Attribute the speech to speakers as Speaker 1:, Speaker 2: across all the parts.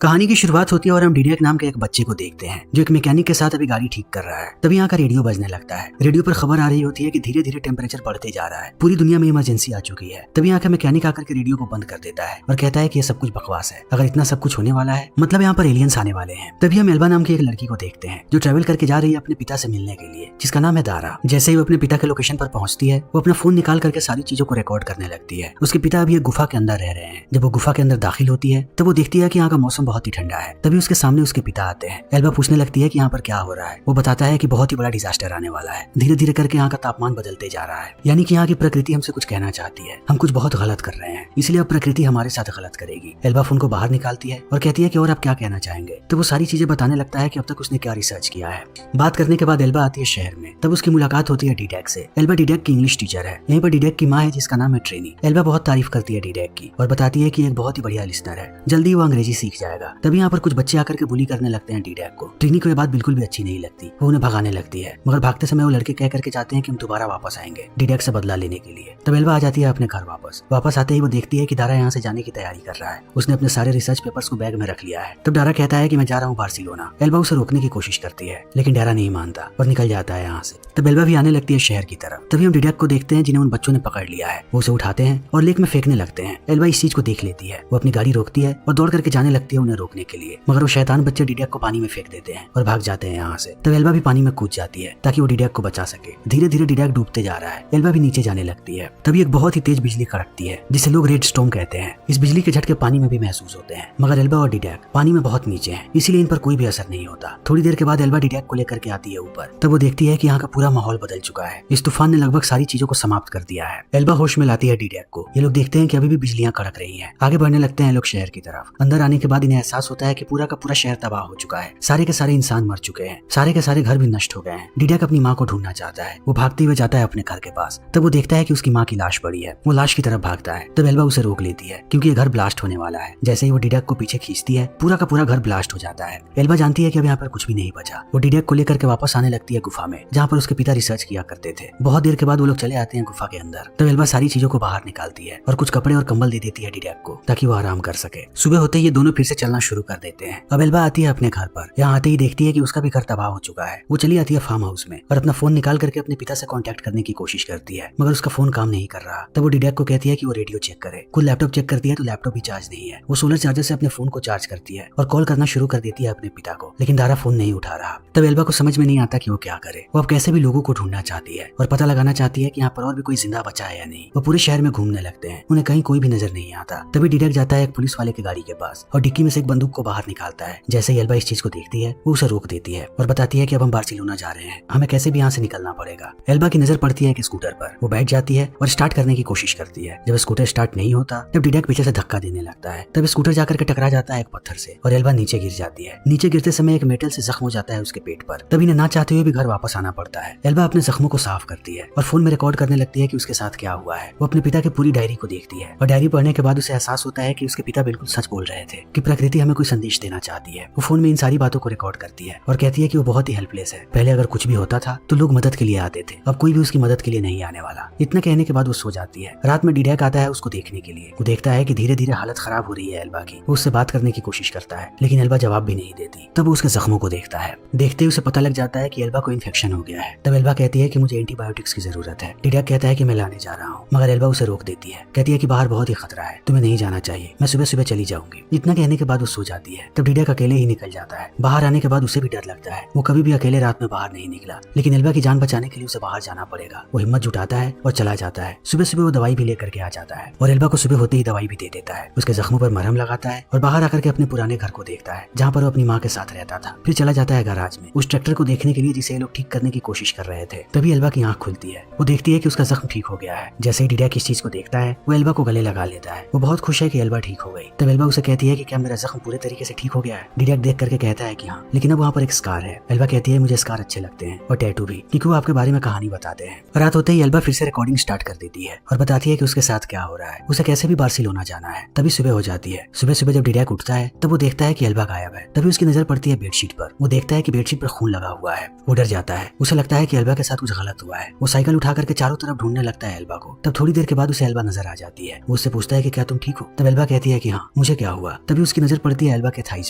Speaker 1: कहानी की शुरुआत होती है और हम डीडेक नाम के एक बच्चे को देखते हैं जो एक मैकेनिक के साथ अभी गाड़ी ठीक कर रहा है। तभी यहाँ का रेडियो बजने लगता है। रेडियो पर खबर आ रही होती है कि धीरे धीरे टेम्परेचर बढ़ते जा रहा है, पूरी दुनिया में इमरजेंसी आ चुकी है। तभी यहाँ का मैकेनिक आकर के रेडियो को बंद कर देता है और कहता है कि ये सब कुछ बकवास है। अगर इतना सब कुछ होने वाला है मतलब यहाँ पर एलियंस आने वाले हैं। तभी हम एल्बा नाम की एक लड़की को देखते हैं जो ट्रेवल करके जा रही है अपने पिता से मिलने के लिए, जिसका नाम है दारा। जैसे ही वो अपने पिता के लोकेशन पर पहुंचती है वो अपना फोन निकाल करके सारी चीजों को रिकॉर्ड करने लगती है। उसके पिता अभी एक गुफा के अंदर रह रहे हैं। जब वो गुफा के अंदर दाखिल होती है तब वो देखती है कि यहाँ का मौसम बहुत ही ठंडा है। तभी उसके सामने उसके पिता आते हैं। एल्बा पूछने लगती है कि यहाँ पर क्या हो रहा है। वो बताता है कि बहुत ही बड़ा डिजास्टर आने वाला है। धीरे धीरे करके यहाँ का तापमान बदलते जा रहा है, यानी कि यहाँ की प्रकृति हमसे कुछ कहना चाहती है। हम कुछ बहुत गलत कर रहे हैं, इसलिए अब प्रकृति हमारे साथ गलत करेगी। एल्बा फोन को बाहर निकालती है और कहती है कि और आप क्या कहना चाहेंगे। तो वो सारी चीजें बताने लगता है कि अब तक उसने क्या रिसर्च किया है। बात करने के बाद एल्बा आती है शहर में। तब उसकी मुलाकात होती है डीडेक से। एल्बा डीडेक की इंग्लिश टीचर है। यहीं पर डीडेक की माँ है जिसका नाम है ट्रेनी। एल्बा बहुत तारीफ करती है डीडेक की और बताती है कि एक बहुत ही बढ़िया लिसनर है, जल्दी वो अंग्रेजी सीख जाएगा। तभी यहाँ पर कुछ बच्चे आकर के बुली करने लगते हैं डीडेक को। ट्रेनी को ये बात बिल्कुल भी अच्छी नहीं लगती। वो उन्हें भगाने लगती है, मगर भागते समय वो लड़के कह करके जाते हैं कि हम दोबारा वापस आएंगे डीडेक से बदला लेने के लिए। तब एल्बा आ जाती है अपने घर वापस आते ही वो देखती है कि दारा यहाँ से जाने की तैयारी कर रहा है। उसने अपने सारे रिसर्च पेपर्स को बैग में रख लिया है। तब दारा कहता है कि मैं जा रहा हूँ बार्सिलोना। एल्बा उसे रोकने की कोशिश करती है लेकिन दारा नहीं मानता और निकल जाता है यहाँ से। तब एल्बा भी आने लगती है शहर की तरफ। तभी हम डीडेक को देखते हैं जिन्हें उन बच्चों ने पकड़ लिया है। वो उसे उठाते हैं और लेक में फेंकने लगते हैं। एल्बा इस चीज को देख लेती है। वो अपनी गाड़ी रोकती है और दौड़ करके जाने लगती है उन्हें रोकने के लिए, मगर वो शैतान बच्चे डीडेक को पानी में फेंक देते हैं और भाग जाते हैं यहाँ से। तब एल्बा भी पानी में कूद जाती है ताकि वो डीडेक को बचा सके। धीरे धीरे डीडेक डूबते जा रहा है। एल्बा भी नीचे जाने लगती है। तभी एक बहुत ही तेज बिजली कड़कती है जिसे लोग रेड स्टॉर्म कहते हैं। इस बिजली के झटके पानी में भी महसूस होते हैं, मगर एल्बा और डीडेक पानी में बहुत नीचे हैं, इसीलिए इन पर कोई भी असर नहीं होता। थोड़ी देर के बाद एल्बा डीडेक को लेकर के आती है ऊपर। तब वो देखती है कि यहाँ का पूरा माहौल बदल चुका है। इस तूफान ने लगभग सारी चीजों को समाप्त कर दिया है। एल्बा होश में लाती है डीडेक को। ये लोग देखते हैं कि अभी भी बिजलियां कड़क रही हैं। आगे बढ़ने लगते हैं लोग शहर की तरफ। अंदर आने के बाद इन्हें एहसास होता है कि पूरा का पूरा शहर तबाह हो चुका है। सारे के सारे इंसान मर चुके हैं, सारे के सारे घर भी नष्ट हो गए हैं। डीडेक अपनी माँ को ढूंढना चाहता है। वो भागते हुए जाता है अपने घर के पास। तब वो देखता है कि उसकी माँ की लाश पड़ी है। वो लाश की तरफ भागता है। तब एल्बा उसे रोक लेती है क्योंकि ये घर ब्लास्ट होने वाला है। जैसे ही वो डीडेक को पीछे खींचती है पूरा का पूरा घर ब्लास्ट हो जाता है। एल्बा जानती है कि अब यहाँ पर कुछ भी नहीं बचा। वो डीडेक को लेकर के वापस आने लगती है गुफा में जहाँ पर उसके पिता रिसर्च किया करते थे। बहुत देर के बाद वो लोग चले आते हैं गुफा के अंदर। तब एल्बा सारी चीजों को बाहर निकालती है और कुछ कपड़े और कंबल दे देती है डीडेक को ताकि वो आराम कर सके। सुबह होते ही ये दोनों फिर से चलना शुरू कर देते हैं। अब एल्बा आती है अपने घर पर। यहाँ आते ही देखती है कि उसका भी घर तबाह हो चुका है। वो चली आती है फार्म हाउस में और अपना फोन निकाल करके अपने पिता से कांटेक्ट करने की कोशिश करती है, मगर उसका फोन काम नहीं कर रहा। तब वो डीडेक को कहती है कि वो रेडियो चेक करे। खुद लैपटॉप चेक करती है तो लैपटॉप भी चार्ज नहीं है। वो सोलर चार्जर से अपने फोन को चार्ज करती है और कॉल करना शुरू कर देती है अपने पिता को, लेकिन दारा फोन नहीं उठा रहा। तब एल्बा को समझ में नहीं आता कि वो क्या करे। वो अब कैसे भी लोगों को ढूंढना चाहती है और पता लगाना चाहती है कि यहाँ पर और भी कोई जिंदा बचा है या नहीं। वो पूरे शहर में घूमने लगते हैं, उन्हें कहीं कोई भी नजर नहीं आता। तभी डीडेक जाता है एक पुलिस वाले की गाड़ी के पास और डिक्की में से एक बंदूक को बाहर निकालता है। जैसे ही एल्बा इस चीज को देखती है वो उसे रोक देती है और बताती है कि अब हम बार्सिलोना जा रहे हैं, हमें कैसे भी यहाँ से निकलना पड़ेगा। एल्बा की नजर पड़ती है एक स्कूटर पर। वो बैठ जाती है और स्टार्ट करने की कोशिश करती है। जब स्कूटर स्टार्ट नहीं होता तब डीडेक पीछे से धक्का देने लगता है। तब स्कूटर जाकर के टकरा जाता है एक पत्थर से और एल्बा नीचे गिर जाती है। नीचे गिरते समय एक मेटल से जख्म हो जाता है उसके पेट पर। तब इन्हें ना चाहते हुए भी घर वापस आना पड़ता है। एल्बा अपने जख्मों को साफ करती है और फोन में रिकॉर्ड करने लगती है कि उसके साथ क्या हुआ है। वो अपने पिता की पूरी डायरी को देखती है और डायरी पढ़ने के बाद उसे एहसास होता है कि उसके पिता बिल्कुल सच बोल रहे थे कि प्रकृति हमें कोई संदेश देना चाहती है। वो फोन में इन सारी बातों को रिकॉर्ड करती है और कहती है कि वो बहुत ही हेल्पलेस है। पहले अगर कुछ भी होता था तो लोग मदद के लिए आते थे, अब कोई भी उसकी मदद के लिए नहीं आने वाला। इतना कहने के बाद वो सो जाती है। रात में डीडेक आता है उसको देखने के लिए। वो देखता है कि धीरे धीरे हालत खराब हो रही है एल्बा की। वो उससे बात करने की कोशिश करता है लेकिन एल्बा जवाब भी नहीं देती। तब वो उसके जख्मों को देखता है। देखते ही उसे पता लग जाता है कि एल्बा को इन्फेक्शन हो गया है। तब एल्बा कहती है कि मुझे एंटीबायोटिक्स की जरूरत है। डीडेक कहता है कि मैं लाने जा रहा हूँ, मगर एल्बा उसे रोक देती है। कहती है कि बाहर बहुत ही खतरा है, तुम्हें नहीं जाना चाहिए, मैं सुबह सुबह चली जाऊंगी। इतना कहने के बाद वो सो जाती है। तब डीडेक अकेले ही निकल जाता है। बाहर आने के बाद उसे भी डर लगता है। वो कभी भी अकेले रात में बाहर नहीं निकला, लेकिन एल्बा की जान बचाने के लिए उसे बाहर जाना पड़ेगा। वो हिम्मत जुटाता है और चला जाता है। सुबह सुबह वो दवाई भी लेकर के आ जाता है और एल्बा को सुबह होते ही दवाई भी दे देता है। उसके जख्मों पर मरहम लगाता है और बाहर आकर के अपने पुराने घर को देखता है जहाँ पर वो अपनी माँ के साथ रहता था। फिर चला जाता है गैराज में उस ट्रैक्टर को देखने के लिए जिसे लोग ठीक करने की कोशिश कर रहे थे। तभी एल्बा की आंख खुलती है। वो देखती है कि उसका जख्म ठीक हो गया है। जैसे ही डीडेक इस चीज को देखता है वो एल्बा को गले लगा लेता है। वो बहुत खुश है कि एल्बा ठीक हो गई। तब एल्बा उसे कहती है कि क्या मेरा जख्म पूरे तरीके से ठीक हो गया है। डीडेक देख करके कहता है कि हाँ, लेकिन अब वहाँ पर एक स्कार है। एल्बा कहती है मुझे स्कार अच्छे लगते हैं और टैटू भी, क्योंकि वो आपके बारे में कहानी बताते हैं। रात होते ही एल्बा फिर से रिकॉर्डिंग स्टार्ट कर देती है और बताती है कि उसके साथ क्या हो रहा है, उसे कैसे भी बार्सिलोना जाना है। तभी सुबह हो जाती है। सुबह सुबह जब डीडेक उठता है तब वो देखता है कि एल्बा गायब है। तभी उसकी नजर पड़ती है बेडशीट पर। वो देखता है कि बेडशीट पर खून लगा हुआ है। वो डर जाता है। उसे लगता है कि एल्बा के साथ कुछ गलत हुआ है। वो साइकिल उठा करके चारों तरफ ढूंढने लगता है एल्बा को। तब थोड़ी देर के बाद उसे एल्बा नजर आ जाती है। वो उससे पूछता है कि क्या तुम ठीक हो। तब एल्बा कहती है कि हाँ, मुझे क्या हुआ। तभी उसकी नजर पड़ती है एल्बा के थाइस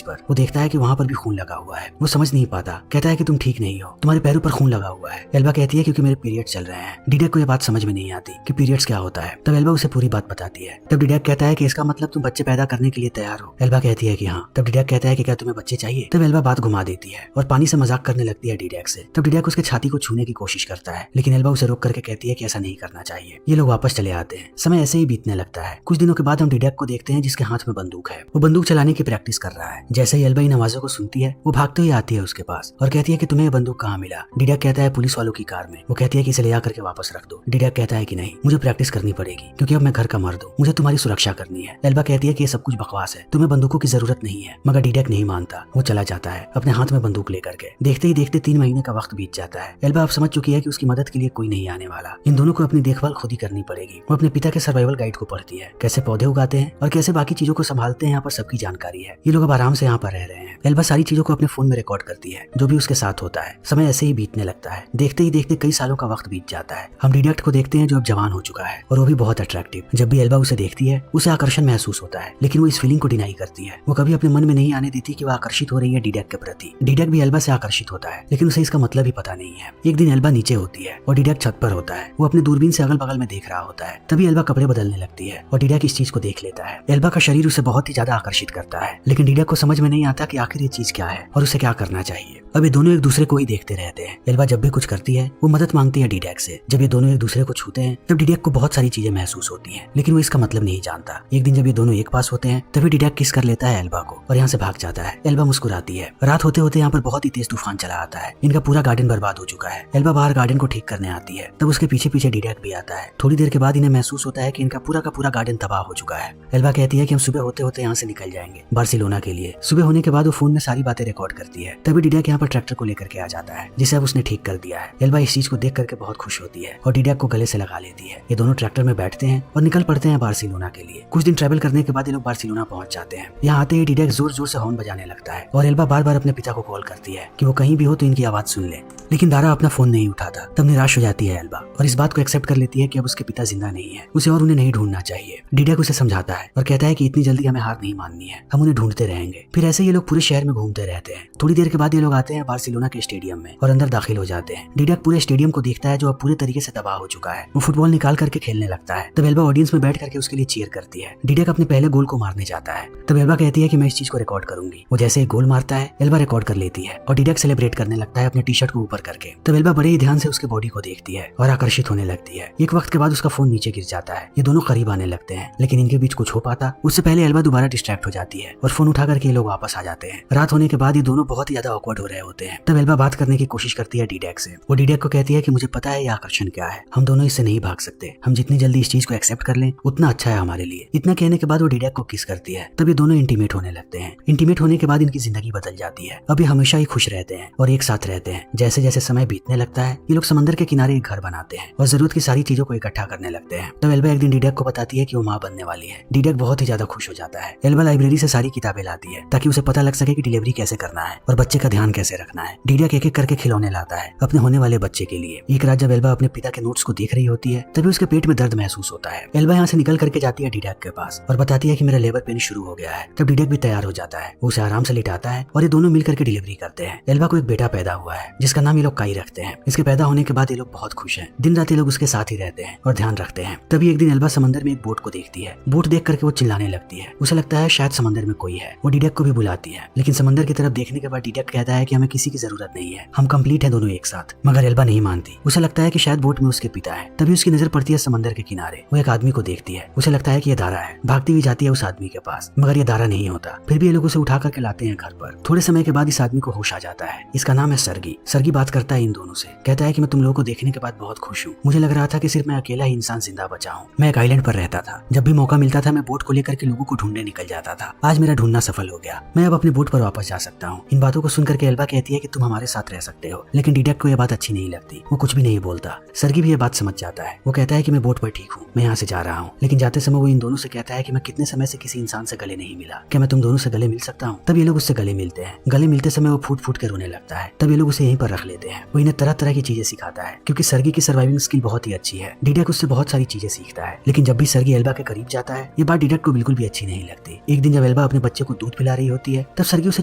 Speaker 1: पर। वो देखता है कि वहाँ पर भी खून लगा हुआ है। वो समझ नहीं पाता, कहता है कि तुम ठीक नहीं हो, तुम्हारे पैरों पर खून लगा हुआ है। एल्बा कहती है क्योंकि मेरे पीरियड चल रहे हैं। डिडेक को यह बात समझ में नहीं आती कि पीरियड्स क्या होता है। तब एल्बा उसे पूरी बात बताती है। तब डिडेक कहता है कि इसका मतलब तुम बच्चे पैदा करने के लिए तैयार हो। एल्बा कहती है कि हाँ। तब डिडेक कहता है कि क्या तुम्हें बच्चे चाहिए। तब एल्बा बात घुमा देती है और पानी से मजाक करने लगती है डिडेक से। तब डिडेक उसके छाती को छूने की कोशिश करता है, लेकिन एल्बा उसे रोक करके कहती है कि ऐसा नहीं करना चाहिए। ये लोग वापस चले आते हैं। समय ऐसे ही बीतने लगता है। कुछ दिनों के बाद हम डिडेक को देखते हैं जिसके हाथ में बंदूक है। वो बंदूक चलाने की प्रैक्टिस कर रहा है। जैसे ही एल्बा इन आवाजों को सुनती है वो भागते हुए आती है उसके पास और कहती है कि तुम्हें ये बंदूक कहाँ मिला। डिडेक कहता है पुलिस वालों की कार में। वो कहती है कि इसे ले आकर के वापस रख दो। डिडेक कहता है कि नहीं, मुझे प्रैक्टिस करनी पड़ेगी क्योंकि अब मैं घर का मर्द हूँ, मुझे तुम्हारी सुरक्षा करनी है। एल्बा कहती है कि ये सब कुछ बकवास है, तुम्हें बंदूकों की जरूरत नहीं है। मगर डिडेक नहीं मानता। वो चला जाता है अपने हाथ में बंदूक लेकर के। देखते ही देखते 3 महीने का वक्त बीत जाता है। एल्बा अब समझ चुकी है कि उसकी मदद के लिए कोई नहीं आने वाला। इन दोनों को अपनी देखभाल खुद ही करनी पड़ेगी। वो अपने पिता के सर्वाइवल गाइड को पढ़ती है, कैसे पौधे उगाते हैं और कैसे बाकी चीजों को संभालते हैं। यहाँ पर सबकी जानकारी है। ये लोग अब आराम से यहाँ पर रह रहे हैं। एल्बा सारी चीजों को अपने फोन में रिकॉर्ड करती है जो भी उसके साथ होता है। समय ऐसे ही बीतने लगता है। देखते ही देखते कई सालों का वक्त बीत जाता है। हम डिडेक्ट को देखते हैं जो अब जवान हो चुका है और वो भी बहुत अट्रैक्टिव। जब भी एल्बा उसे देखती है उसे आकर्षण महसूस होता है, लेकिन वो इस फीलिंग को डिनाई करती है। वो कभी अपने मन में नहीं आने देती कि वो आकर्षित हो रही है डिडेक के प्रति। डिडेक भी एल्बा से आकर्षित होता है, लेकिन उसे इसका मतलब ही पता नहीं है। एक दिन एल्बा नीचे होती है और डिडेक छत पर होता है। वो अपने दूरबीन से अगल बगल में देख रहा होता है। तभी एल्बा कपड़े बदलने लगती है और डिडेक इस चीज को देख लेता है। एल्बा का शरीर उसे बहुत ही ज्यादा आकर्षित करता है, लेकिन डिडेक को समझ में नहीं आता कि आखिर ये चीज क्या है और उसे क्या करना चाहिए। अब ये दोनों एक दूसरे को ही देखते रहते हैं। एल्बा जब भी कुछ करती है वो मदद मांगती है डिडेक से। जब ये दोनों एक दूसरे को छूते हैं तब डिडेक को बहुत सारी चीजें महसूस होती हैं, लेकिन वो इसका मतलब नहीं जानता। एक दिन जब ये दोनों एक पास होते हैं तभी डिडेक किस कर लेता है एल्बा को और यहाँ से भाग जाता है। एल्बा मुस्कुराती है। रात होते होते यहाँ पर बहुत ही तेज तूफान चला आता है। इनका पूरा गार्डन बर्बाद हो चुका है। एल्बा बाहर गार्डन को ठीक करने आती है, तब उसके पीछे पीछे डिडेक भी आता है। थोड़ी देर के बाद इन्हें महसूस होता है कि इनका पूरा का पूरा गार्डन तबाह हो चुका है। एल्बा कहती है कि हम सुबह होते होते यहाँ से निकल जाएंगे बार्सिलोना के लिए। सुबह होने के बाद वो फोन में सारी बातें रिकॉर्ड करती है। तभी डिडेक यहाँ पर ट्रैक्टर को लेकर के आ जाता है जिसे अब उसने ठीक कर दिया है। एल्बा इस चीज को देख करके बहुत खुश होती है और डिडेक को गले से लगा लेती है। ये दोनों ट्रैक्टर में बैठते हैं और निकल पड़ते हैं बार्सिलोना के लिए। कुछ दिन ट्रैवल करने के बाद ये लोग बार्सिलोना पहुंच जाते हैं। यहाँ आते ही डिडेक जोर जोर से हॉर्न बजाने लगता है और एल्बा बार बार अपने पिता को कॉल करती है कि वो कहीं भी हो तो इनकी आवाज सुन ले, लेकिन दारा अपना फोन नहीं उठाता। तब निराश हो जाती है एल्बा और इस बात को एक्सेप्ट कर लेती है कि अब उसके पिता जिंदा नहीं है, उसे और उन्हें नहीं ढूंढना चाहिए। डिडेक उसे समझाता है और कहता है कि इतनी जल्दी हमें हार नहीं माननी है, हम उन्हें ढूंढते रहेंगे। फिर ऐसे ये लोग पूरे शहर में घूमते रहते हैं। थोड़ी देर के बाद ये लोग आते हैं बार्सिलोना के स्टेडियम में और अंदर दाखिल हो जाते हैं। डिडेक पूरे स्टेडियम को देखता है जो अब पूरे तरीके से तबाह हो चुका है। वो फुटबॉल निकाल करके खेलने लगता है। तब एल्बा ऑडियंस में बैठ करके उसके लिए चीयर करती है। डिडेक अपने पहले गोल को मारने जाता है। तब एल्बा कहती है कि मैं इस चीज को रिकॉर्ड करूंगी। वो जैसे एक गोल मारता है एल्बा रिकॉर्ड कर लेती है और डिडेक सेलिब्रेट करने लगता है अपने टी शर्ट को ऊपर करके। तब एल्बा बड़े ही ध्यान से उसके बॉडी को देखती है और आकर्षित होने लगती है। एक वक्त के बाद उसका फोन नीचे गिर जाता है। ये दोनों करीब आने लगते हैं, लेकिन इनके बीच कुछ हो पाता उससे पहले एल्बा दोबारा डिस्ट्रैक्ट हो जाती है और फोन उठा करके ये लोग वापस आ जाते हैं। रात होने के बाद ये दोनों बहुत ही ज्यादा ऑकवर्ड हो रहे होते हैं। तब एल्बा बात करने की कोशिश करती है डिडेक से। वो डिडेक को कहती है कि मुझे पता है ये आकर्षण क्या है, हम दोनों इससे नहीं भाग सकते, हम जितनी जल्दी इस चीज को एक्सेप्ट कर लें उतना अच्छा है हमारे लिए। इतना कहने के बाद वो डिडेक को किस करती है। तब ये दोनों इंटीमेट होने लगते हैं। इंटीमेट होने के बाद इनकी जिंदगी बदल जाती है। अब ये हमेशा ही खुश रहते हैं और एक साथ रहते हैं। जैसे जैसे समय बीतने लगता है ये लोग समंदर के किनारे एक घर बनाते हैं और जरूरत की सारी चीजों को इकट्ठा करने लगते हैं। तब एल्बा एक दिन डिडेक को बताती है कि वो माँ बनने वाली है। डिडेक बहुत ही ज्यादा खुश हो जाता है। एल्बा लाइब्रेरी से सारी किताबें लाती है ताकि उसे पता लग सके कि डिलीवरी कैसे करना है और बच्चे का ध्यान कैसे रखना है। डिडेक एक एक करके खिलौने लाता है अपने होने वाले बच्चे के लिए। एक रात जब एल्बा अपने पिता के नोट्स को देख रही होती है तभी उसके पेट में दर्द महसूस होता है। एल्बा यहाँ से निकल करके जाती है डिडेक के पास और बताती है कि मेरा लेबर पेन शुरू हो गया है। तब डिडेक भी तैयार हो जाता है, वो उसे आराम से लिटाता है और ये दोनों मिल करके डिलीवरी करते हैं। एल्बा को एक बेटा पैदा हुआ है जिसका नाम ये लोग काई रखते हैं। इसके पैदा होने के बाद ये लोग बहुत खुश हैं। दिन रात ये लोग उसके साथ ही रहते हैं और ध्यान रखते हैं। तभी एक दिन एल्बा समंदर में एक बोट को देखती है। बोट देख करके वो चिल्लाने लगती है। उसे लगता है शायद समंदर में कोई है। वो डिडेक को भी बुलाती है, लेकिन समंदर की तरफ देखने के बाद डिडेक कहता है कि हमें किसी की जरूरत नहीं है, हम कंप्लीट है दोनों एक साथ। मगर एल्बा नहीं मानती। उसे लगता है कि शायद बोट में उसके पिता है। तभी उसकी नजर पड़ती है समंदर के किनारे। वो एक आदमी को देखती है। उसे लगता है कि ये दारा है। भागती हुई जाती है उस आदमी के पास, मगर ये दारा नहीं होता। फिर भी ये लोग उसे उठा करके लाते हैं घर पर। थोड़े समय के बाद इस आदमी को होश आ जाता है। इसका नाम है सर्गी। सर्गी बात करता है इन दोनों से, कहता है कि मैं तुम लोगों को देखने के बाद बहुत खुश हूँ। मुझे लग रहा था कि सिर्फ मैं अकेला ही इंसान जिंदा बचा हूँ। मैं एक आइलैंड पर रहता था। जब भी मौका मिलता था मैं बोट को लेकर के लोगों को ढूंढने निकल जाता था। आज मेरा ढूंढना सफल हो गया। मैं अब अपने बोट पर वापस जा सकता हूँ। इन बातों को सुनकर के एल्बा कहती है कि तुम हमारे साथ रह सकते हो, लेकिन डिडेक को यह बात अच्छी नहीं लगती। वो कुछ भी नहीं बोलता। सर्गी भी ये बात समझ जाता है। वो कहता है कि मैं बोट पर ठीक हूँ, मैं यहाँ से जा रहा हूँ। लेकिन जाते समय वो इन दोनों से कहता है कि मैं कितने समय से किसी इंसान से गले नहीं मिला, क्या मैं तुम दोनों से गले मिल सकता हूँ? तब ये लोग उससे गले मिलते हैं। गले मिलते समय वो फूट फूट के रोने लगता है। तब ये लोग उसे यहीं पर रख लेते हैं। वो इन्हें तरह तरह की चीजें सिखाता है, क्योंकि सर्गी की सर्वाइविंग स्किल बहुत ही अच्छी है। डिडेक उससे बहुत सारी चीजें सीखता है। लेकिन जब भी सर्गी एल्बा के करीब जाता है, ये बात डिडेक को बिल्कुल भी अच्छी नहीं लगती। एक दिन जब एल्बा अपने बच्चे को दूध पिला रही होती है, तब सर्गी उसे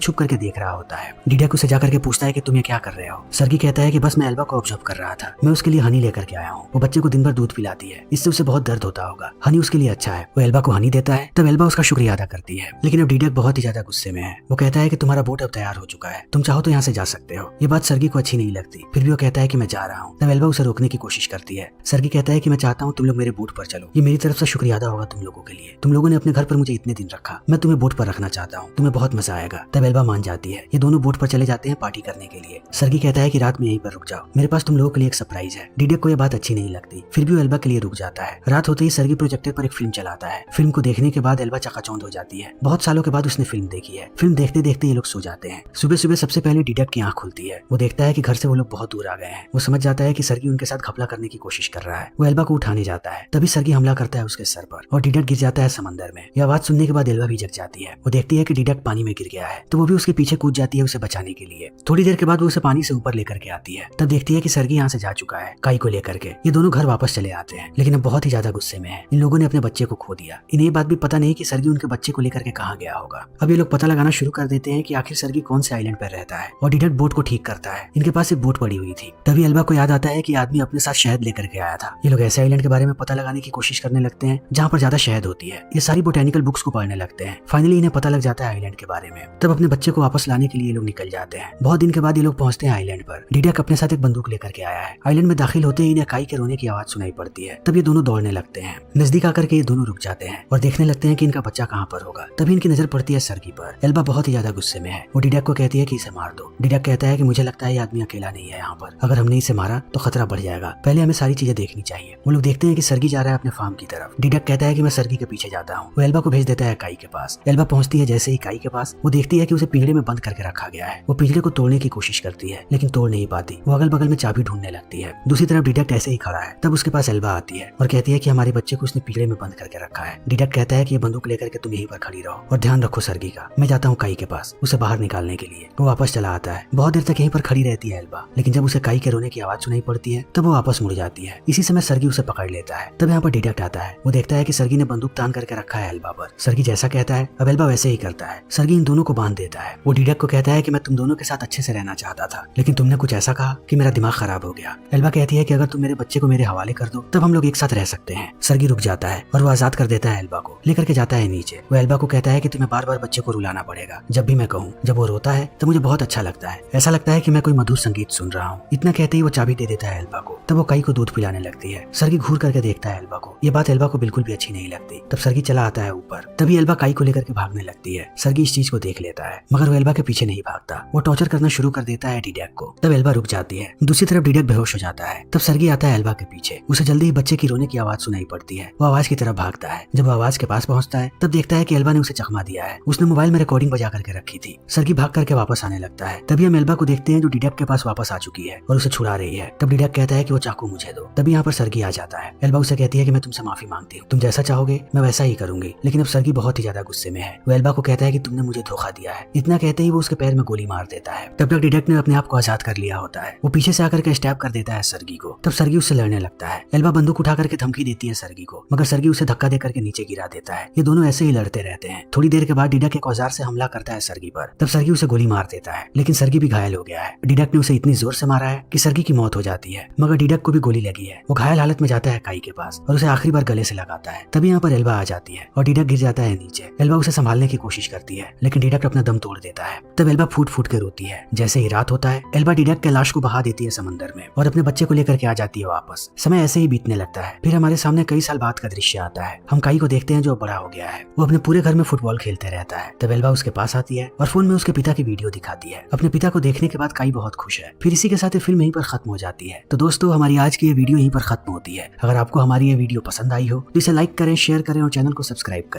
Speaker 1: छुप करके देख रहा होता है। डिडेक उसे जाकर के पूछता है कि तुम ये क्या कर रहे हो? सर्गी कहता है कि बस मैं एल्बा को ऑब्जर्व कर रहा था, मैं उसके लिए हनी लेकर के आया हूँ। वो बच्चे को दिन भर दूध पिलाती है, इससे उसे बहुत दर्द होता होगा। हनी उसके लिए अच्छा है। वो एल्बा को हनी देता है। तब एल्बा उसका शुक्रिया अदा करती है। लेकिन अब डिडेक बहुत ही ज्यादा गुस्से में है। वो कहता है कि तुम्हारा बोट अब तैयार हो चुका है, तुम चाहो तो यहाँ से जा सकते हो। ये बात सर्गी को अच्छी नहीं लगती। फिर भी वो कहता है कि मैं जा रहा हूँ। तब एल्बा उसे रोकने की कोशिश करती है। सर्गी कहता है कि मैं चाहता हूँ तुम लोग मेरे बोट पर चलो, ये मेरी तरफ से शुक्रिया अदा होगा तुम लोगों के लिए। तुम लोगों ने अपने घर पर मुझे इतने दिन रखा, मैं तुम्हें बोट पर रखना चाहता हूँ, तुम्हें बहुत मजा आएगा। तब एल्बा मान जाती है। ये दोनों बोट पर चले जाते हैं पार्टी करने के लिए। सर्गी कहता है कि रात में यहीं पर रुक जाओ, मेरे पास तुम लोगों के लिए एक सरप्राइज है। डिडेक को यह बात अच्छी नहीं लगती। फिर भी वो एल्बा के लिए रुक जाता है। रात होते ही सर्गी प्रोजेक्टर पर एक फिल्म चलाता है। फिल्म को देखने के बाद एल्बा चकाचौंध हो जाती है। बहुत सालों के बाद उसने फिल्म देखी है। फिल्म देखते देखते ये लोग सो जाते हैं। सुबह सुबह सबसे पहले डिडेक की आंख खुलती है। वो देखता है कि घर से वो लोग बहुत दूर आ गए हैं। वो समझ जाता है कि सर्गी उनके साथ घपला करने की कोशिश कर रहा है। वो एल्बा को उठाने जाता है। तभी सर्गी हमला करता है उसके सर पर और डिडेक गिर जाता है समंदर में। यह आवाज सुनने के बाद एल्बा भी जग जाती है। वो देखती है कि डिडेक पानी में गिर गया है, तो वो भी उसके पीछे कूद जाती है उसे बचाने के लिए। थोड़ी देर के बाद वो उसे पानी से ऊपर लेकर के आती है। तब देखती है कि सर्गी यहाँ से जा चुका है काई को लेकर के। ये दोनों घर वापस चले आते हैं, लेकिन अब बहुत ही ज्यादा गुस्से में है। इन लोगों ने अपने बच्चे को खो दिया। इन्हें ये बात भी पता नहीं कि सर्गी उनके बच्चे को लेकर के कहाँ गया होगा। अब ये लोग पता लगाना शुरू कर देते हैं कि आखिर सर्गी कौन से आइलैंड पर रहता है और डिडेक बोट को ठीक करता है। इनके पास एक बोट पड़ी हुई थी। तभी एल्बा को याद आता है कि आदमी अपने साथ शहद लेकर के आया था। ये लोग ऐसे आइलैंड के बारे में पता लगाने की कोशिश करने लगते हैं जहाँ पर ज्यादा शहद होती है। ये सारी बोटेनिकल बुक्स को पढ़ने लगते हैं। फाइनली इन्हें पता लग जाता है आइलैंड के बारे में। तब अपने बच्चे को वापस लाने के लिए ये लोग निकल जाते हैं। बहुत दिन के बाद ये लोग पहुंचते हैं आइलैंड पर। डिडेक अपने साथ एक बंदूक लेकर के आया है। आइलैंड में दाखिल होते ही इन्हें काई के रोने की आवाज सुनाई पड़ती है। तब ये दोनों दौड़ने लगते हैं। नजदीक आकर के ये दोनों रुक जाते हैं और देखने लगते हैं कि इनका बच्चा कहाँ पर होगा। तभी इनकी नजर पड़ती है सर्गी पर। एल्बा बहुत ही ज्यादा गुस्से में है। वो डिडेक को कहती है कि इसे मार दो। डिडेक कहता है कि मुझे लगता है ये आदमी अकेला नहीं है यहाँ पर, अगर हमने इसे मारा तो खतरा बढ़ जाएगा, पहले हमें सारी चीजें देखनी चाहिए। वो लोग देखते हैं कि सर्गी जा रहा है अपने फार्म की तरफ। डिडेक कहता है कि मैं सर्गी के पीछे जाता हूँ। वो एल्बा को भेज देता है काई के पास। एल्बा पहुंचती है जैसे ही काई के पास, वो देखती है कि उसे पिंजरे में बंद करके रखा गया है। वो पिंजरे को तोड़ने की कोशिश करती है, लेकिन तोड़ नहीं पाती। वो अगल बगल में चाबी ढूंढने लगती है। दूसरी तरफ डिडेक ऐसे ही खड़ा है। तब उसके पास एल्बा आती है और कहती है कि हमारे बच्चे को उसने पिंजरे में बंद करके रखा है। डिडेक कहता है कि ये बंदूक लेकर के तुम यहीं पर खड़ी रहो और ध्यान रखो सर्गी का। मैं जाता हूँ काई के पास उसे बाहर निकालने के लिए। वो वापस चला आता है। बहुत देर तक यहीं पर खड़ी रहती है एल्बा, लेकिन जब उसे काई के रोने की आवाज सुनाई पड़ती है तब वो वापस मुड़ जाती है। इसी समय सर्गी उसे पकड़ लेता है। तब यहाँ पर डिडेक आता है। वो देखता है कि सर्गी ने बंदूक तान करके रखा है एल्बा पर। सर्गी जैसा कहता है अब एल्बा वैसे ही करता है। सर्गी इन दोनों को बांध देता है। वो डिडेक को कहता है कि मैं तुम दोनों के साथ अच्छे से रहना चाहता था, लेकिन तुमने कुछ ऐसा कहा कि मेरा दिमाग खराब हो गया। एल्बा कहती है कि अगर तुम मेरे बच्चे को मेरे हवाले कर दो तब हम लोग एक साथ रह सकते हैं। सर्गी रुक जाता है और वो आजाद कर देता है एल्बा को, लेकर के जाता है नीचे। वो एल्बा को कहता है कि तुम्हें बार बार बच्चे को रुलाना पड़ेगा जब भी मैं कहूँ। जब वो रोता है तो मुझे बहुत अच्छा लगता है, ऐसा लगता है कि मैं कोई मधुर संगीत सुन रहा हूँ। इतना कहते ही वो चाबी दे देता है एल्बा को। तब वो काई को दूध पिलाने लगती है। सर्गी घूर करके देखता है एल्बा को। ये बात एल्बा को बिल्कुल भी अच्छी नहीं लगती। तब सर्गी चला आता है ऊपर। तभी एल्बा काई को लेकर के भागने लगती है। सर्गी इस चीज को देख लेता है, मगर वो एल्बा के पीछे नहीं भागता। वो टॉर्चर करना शुरू कर देता है डिडेक को। तब एल्बा रुक जाती है। दूसरी तरफ डिडेक बेहोश हो जाता है। तब सर्गी आता है एल्बा के पीछे। उसे जल्दी ही बच्चे की रोने की आवाज सुनाई पड़ती है। वो आवाज की तरफ भागता है। जब वो आवाज के पास पहुंचता है तब देखता है कि एल्बा ने उसे चकमा दिया है। उसने मोबाइल में रिकॉर्डिंग बजा करके रखी थी। सर्गी भाग करके वापस आने लगता है। तभी हम एल्बा को देखते हैं जो डिडेक के पास वापस आ चुकी है और उसे छुड़ा रही है। तब डिडेक कहता है कि वो चाकू मुझे दो। तभी यहाँ पर सर्गी आ जाता है। एल्बा उसे कहती है कि मैं तुमसे माफी मांगती हूँ, तुम जैसा चाहोगे मैं वैसा ही करूंगी। लेकिन अब सर्गी बहुत ही ज्यादा गुस्से में है। वो एल्बा को कहता है कि तुमने मुझे धोखा दिया है। इतना कहते ही वो उसके पैर में गोली मार देता है। तब तक डिडेक ने अपने आप को आजाद कर लिया होता है। वो पीछे से आकर के स्टैब कर देता है सर्गी को। तब सर्गी उससे लड़ने लगता है। एल्बा बंदूक उठा करके धमकी देती है सर्गी को, मगर सर्गी उसे धक्का देकर के नीचे गिरा देता है। ये दोनों ऐसे ही लड़ते रहते हैं। थोड़ी देर के बाद डिडेक एक औजार से हमला करता है सर्गी पर। तब सर्गी उसे गोली मार देता है, लेकिन सर्गी भी घायल हो गया है। डिडेक ने उसे इतनी जोर से मारा है कि सर्गी की मौत हो जाती है, मगर डिडेक को भी गोली लगी है। वो घायल हालत में जाता है काई के पास और उसे आखिरी बार गले से लगाता है। तभी यहाँ पर एल्बा आ जाती है और डिडेक गिर जाता है नीचे। एल्बा उसे संभालने की कोशिश करती है, लेकिन डिडेक अपना दम तोड़ देता है। तब एल्बा फूट फूट के रोती है। जैसे ही रात होता है एल्बा डिडेक के लाश को बहा देती है समंदर में और अपने बच्चे को लेकर के आ जाती है वापस। समय ऐसे ही बीतने लगता है। फिर हमारे सामने कई साल बाद का दृश्य आता है। हम काई को देखते हैं जो बड़ा हो गया है। वो अपने पूरे घर में फुटबॉल खेलते रहता है। तब एल्बा उसके पास आती है और फोन में उसके पिता की वीडियो दिखाती है। अपने पिता को देखने के बाद काई बहुत खुश है। फिर इसी के साथ फिल्म यहीं पर खत्म हो जाती है। तो दोस्तों हमारी आज की ये वीडियो यहीं पर खत्म होती है। अगर आपको हमारी ये वीडियो पसंद आई हो तो इसे लाइक करें, शेयर करें और चैनल को सब्सक्राइब करें।